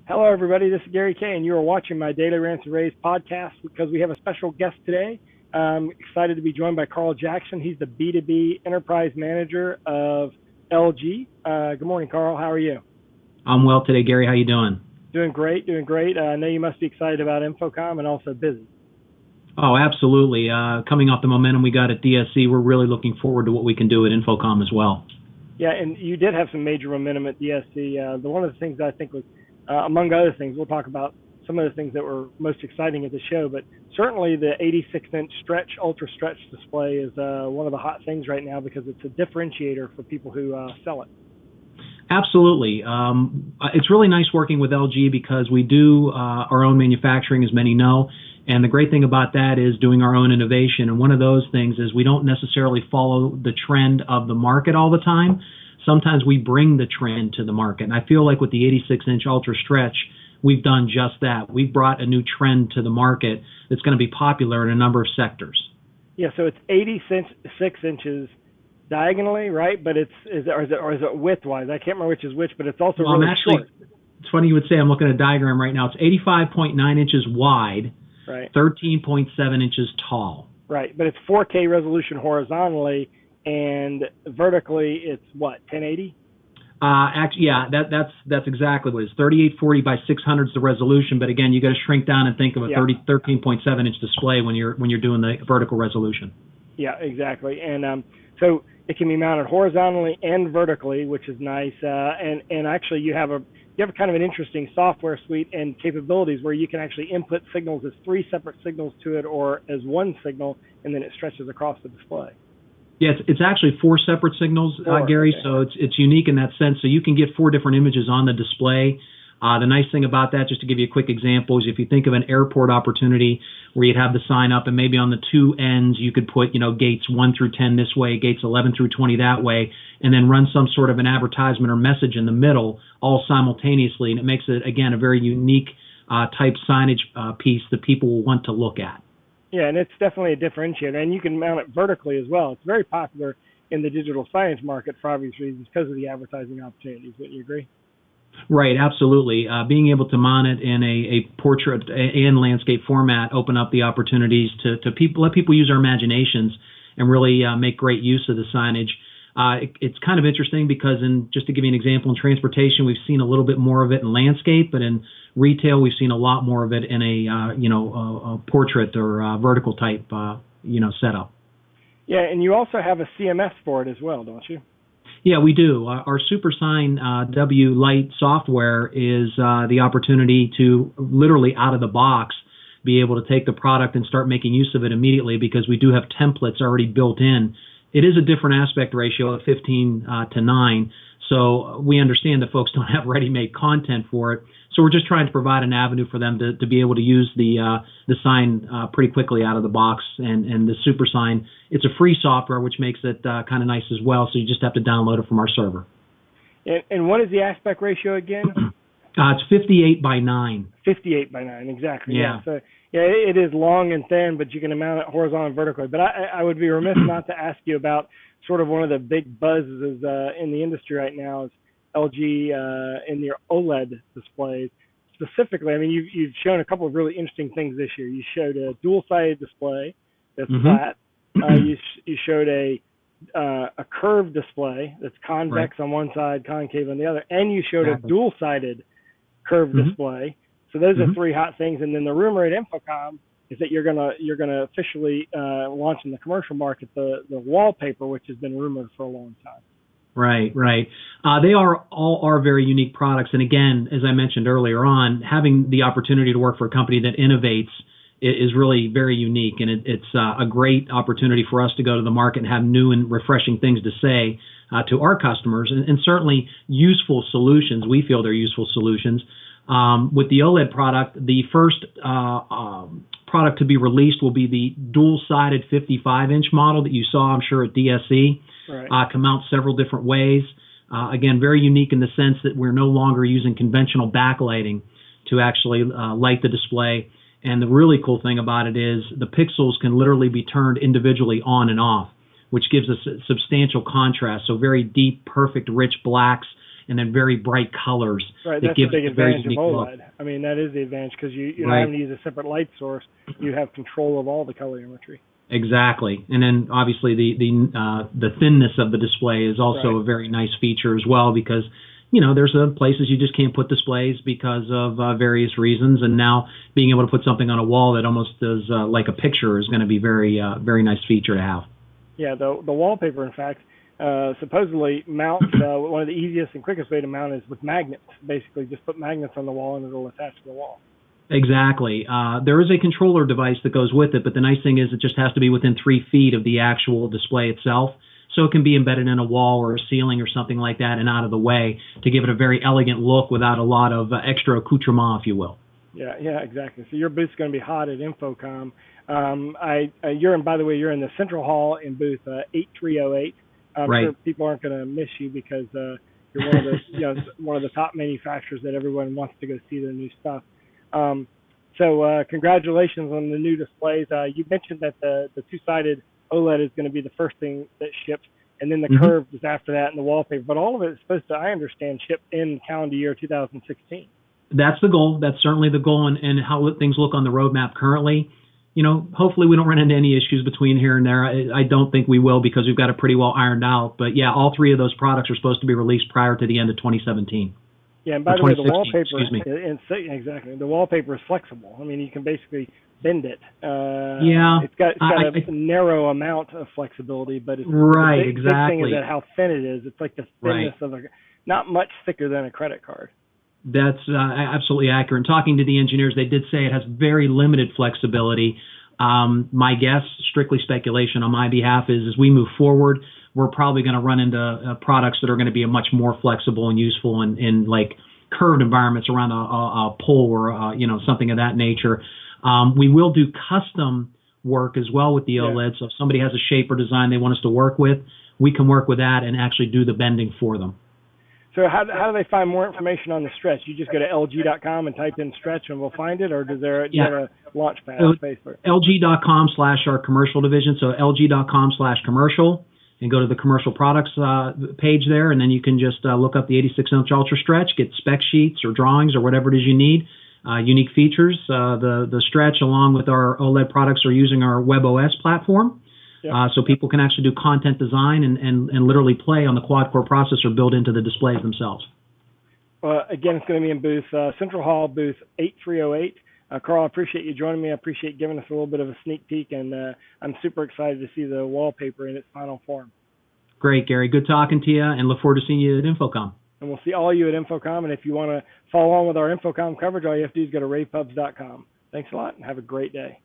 Hello, everybody. This is Gary Kay, and you are watching my Daily Rants and Raves podcast because we have a special guest today. I'm excited to be joined by Karl Jackson. He's the B2B Enterprise Manager of LG. Good morning, Karl. How are you? I'm well today, Gary. How you doing? Doing great, doing great. I know you must be excited about InfoComm and also busy. Oh, absolutely. Coming off the momentum we got at DSC, we're really looking forward to what we can do at InfoComm as well. Yeah, and you did have some major momentum at DSC. One of the things that I think was, among other things, we'll talk about some of the things that were most exciting at the show, but certainly the 86-inch ultra stretch display is one of the hot things right now because it's a differentiator for people who sell it. Absolutely. It's really nice working with LG because we do our own manufacturing, as many know. And the great thing about that is doing our own innovation. And one of those things is we don't necessarily follow the trend of the market all the time. Sometimes we bring the trend to the market. And I feel like with the 86-inch ultra stretch, we've done just that. We've brought a new trend to the market that's going to be popular in a number of sectors. Yeah, so it's 86 inches diagonally, right? But is it width-wise? I can't remember which is which, but it's also really short. It's funny you would say. I'm looking at a diagram right now. It's 85.9 inches wide. Right. 13.7 inches tall. Right, but it's 4K resolution horizontally, and vertically it's what, 1080? Actually, yeah, that's exactly what it is. 3840 by 600 is the resolution, but again, you got to shrink down and think of a 13.7 inch display when you're doing the vertical resolution. Yeah, exactly, and so it can be mounted horizontally and vertically, which is nice. And actually, you have kind of an interesting software suite and capabilities where you can actually input signals as 3 separate signals to it or as one signal, and then it stretches across the display. Yeah, it's actually 4 separate signals, Gary, okay. So it's unique in that sense. So you can get 4 different images on the display. The nice thing about that, just to give you a quick example, is if you think of an airport opportunity where you'd have the sign up and maybe on the 2 ends you could put, gates 1 through 10 this way, gates 11 through 20 that way, and then run some sort of an advertisement or message in the middle all simultaneously. And it makes it, again, a very unique type signage piece that people will want to look at. Yeah, and it's definitely a differentiator. And you can mount it vertically as well. It's very popular in the digital signage market for obvious reasons because of the advertising opportunities. Wouldn't you agree? Right, absolutely. Being able to mount it in a portrait and landscape format open up the opportunities to let people use their imaginations and really make great use of the signage. It's kind of interesting because, just to give you an example, in transportation we've seen a little bit more of it in landscape, but in retail we've seen a lot more of it in a portrait or vertical type setup. Yeah, and you also have a CMS for it as well, don't you? Yeah, we do. Our SuperSign W Lite software is the opportunity to literally out of the box be able to take the product and start making use of it immediately because we do have templates already built in. It is a different aspect ratio of 15 to 9, so we understand that folks don't have ready-made content for it. So we're just trying to provide an avenue for them to be able to use the sign pretty quickly out of the box. And the SuperSign, it's a free software, which makes it kind of nice as well. So you just have to download it from our server. And what is the aspect ratio again? It's 58 by 9. 58 by 9, exactly. Yeah. So it is long and thin, but you can mount it horizontally and vertically. But I would be remiss not to ask you about sort of one of the big buzzes in the industry right now is LG in their OLED displays. Specifically, I mean, you've shown a couple of really interesting things this year. You showed a dual-sided display that's flat. You showed a curved display that's convex on one side, concave on the other, and you showed a dual-sided curved display. So those are 3 hot things. And then the rumor at InfoComm is that you're gonna officially launch in the commercial market the Wallpaper, which has been rumored for a long time. Right. They all are very unique products. And again, as I mentioned earlier on, having the opportunity to work for a company that innovates is really very unique. And it's a great opportunity for us to go to the market and have new and refreshing things to say to our customers and certainly useful solutions. We feel they're useful solutions. With the OLED product, the first product to be released will be the dual-sided 55-inch model that you saw, I'm sure, at DSC. Right. Come out several different ways. Again, very unique in the sense that we're no longer using conventional backlighting to actually light the display. And the really cool thing about it is the pixels can literally be turned individually on and off, which gives us a substantial contrast. So very deep, perfect, rich blacks and then very bright colors. Right, that that's the give big it a very advantage of unique OLED. look. I mean, that is the advantage because you're not Right. having to use a separate light source. You have control of all the colorimetry. Exactly, and then obviously the thinness of the display is also Right. a very nice feature as well, because there's places you just can't put displays because of various reasons, and now being able to put something on a wall that almost is like a picture is going to be very nice feature to have. Yeah, the wallpaper, in fact, supposedly mounts. One of the easiest and quickest way to mount is with magnets. Basically, just put magnets on the wall and it'll attach to the wall. Exactly. There is a controller device that goes with it, but the nice thing is it just has to be within 3 feet of the actual display itself. So it can be embedded in a wall or a ceiling or something like that and out of the way to give it a very elegant look without a lot of extra accoutrement, if you will. Yeah, exactly. So your booth's going to be hot at InfoComm. By the way, you're in the Central Hall in booth 8308. I'm Right. sure people aren't going to miss you because you're one of the one of the top manufacturers that everyone wants to go see their new stuff. So congratulations on the new displays. You mentioned that the two-sided OLED is going to be the first thing that ships, and then the curved is after that, and the wallpaper. But all of it is supposed to, I understand, ship in calendar year 2016. That's the goal. That's certainly the goal, and how things look on the roadmap currently. Hopefully we don't run into any issues between here and there. I don't think we will, because we've got it pretty well ironed out. But yeah, all 3 of those products are supposed to be released prior to the end of 2017. Yeah, and by the way, the 2016, wallpaper, exactly, the wallpaper is flexible. I mean, you can basically bend it. Yeah, it's got a narrow amount of flexibility, but it's right, the big exactly. thing is that how thin it is. It's like the thinness of not much thicker than a credit card. That's absolutely accurate. And talking to the engineers, they did say it has very limited flexibility. My guess, strictly speculation on my behalf, is as we move forward, we're probably going to run into products that are going to be much more flexible and useful in like curved environments around a pole or something of that nature. We will do custom work as well with the OLED. So if somebody has a shape or design they want us to work with, we can work with that and actually do the bending for them. So how do they find more information on the stretch? You just go to LG.com and type in stretch and we'll find it, or do you have a launch pad space for it? LG.com/our commercial division, so LG.com/commercial, and go to the commercial products page there, and then you can just look up the 86-inch Ultra Stretch, get spec sheets or drawings or whatever it is you need, unique features. The Stretch, along with our OLED products, are using our WebOS platform. So people can actually do content design and literally play on the quad-core processor built into the displays themselves. Again, it's going to be in booth Central Hall, booth 8308. Karl, I appreciate you joining me. I appreciate giving us a little bit of a sneak peek, and I'm super excited to see the wallpaper in its final form. Great, Gary. Good talking to you, and look forward to seeing you at InfoComm. And we'll see all of you at InfoComm, and if you want to follow on with our InfoComm coverage, all you have to do is go to ravepubs.com. Thanks a lot, and have a great day.